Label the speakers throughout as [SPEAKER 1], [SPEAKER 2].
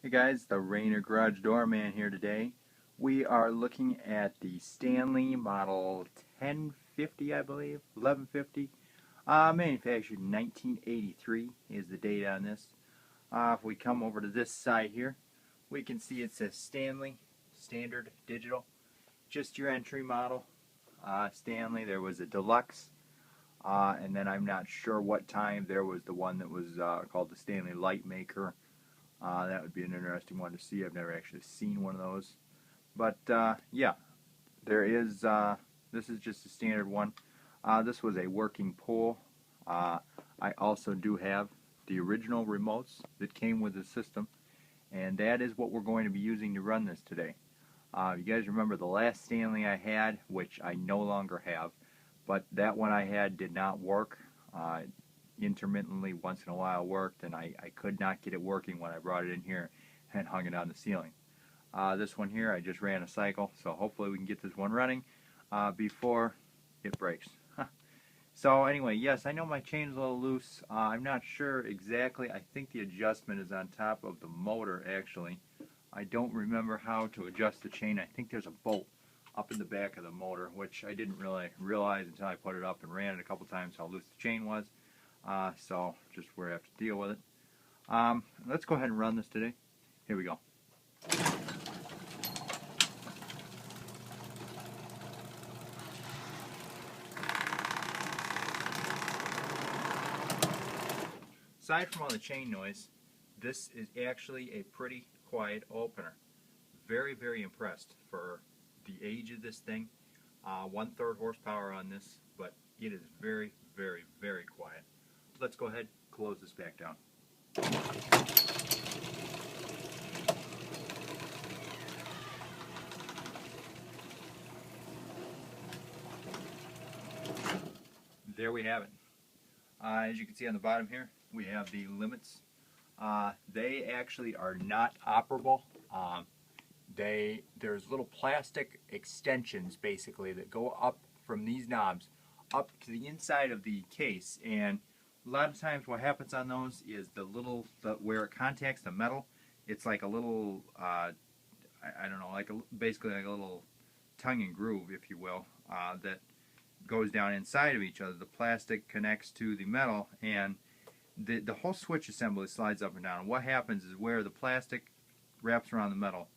[SPEAKER 1] Hey guys, the Rainer Garage Doorman here today. We are looking at the Stanley model 1050, I believe, 1150. Manufactured in 1983 is the date on this. If we come over to this side here, we can see it says Stanley, standard digital. Just your entry model. Stanley, there was a deluxe, and then I'm not sure what time there was the one that was called the Stanley Light Maker. That would be an interesting one to see. I've never actually seen one of those. But yeah, there is, this is just a standard one. This was a working pull. I also do have the original remotes that came with the system, and that is what we're going to be using to run this today. You guys remember the last Stanley I had, which I no longer have, but that one I had did not work. Intermittently once in a while worked, and I could not get it working when I brought it in here and hung it on the ceiling. This one here, I just ran a cycle, so hopefully we can get this one running before it breaks. So anyway, yes, I know my chain is a little loose. I'm not sure exactly. I think the adjustment is on top of the motor, actually. I don't remember how to adjust the chain. I think there's a bolt up in the back of the motor, which I didn't really realize until I put it up and ran it a couple times how loose the chain was. So just where I have to deal with it. Let's go ahead and run this today. Here we go. Aside from all the chain noise, this is actually a pretty quiet opener. Very, very impressed for the age of this thing. 1/3 horsepower on this, but it is very, very, very quiet. Let's go ahead and close this back down. There we have it. As you can see on the bottom here, we have the limits. They actually are not operable. There's little plastic extensions basically that go up from these knobs up to the inside of the case, and a lot of times what happens on those is where it contacts the metal, it's like a little I don't know, basically like a little tongue and groove, if you will, that goes down inside of each other. The plastic connects to the metal, and the whole switch assembly slides up and down. And what happens is where the plastic wraps around the metal,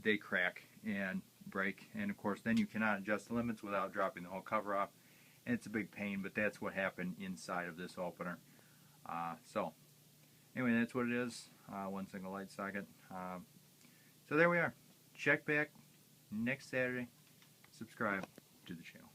[SPEAKER 1] they crack and break, and of course then you cannot adjust the limits without dropping the whole cover off, and it's a big pain, but that's what happened inside of this opener. So anyway, that's what it is. One single light socket. So there we are. Check back next Saturday. Subscribe to the channel.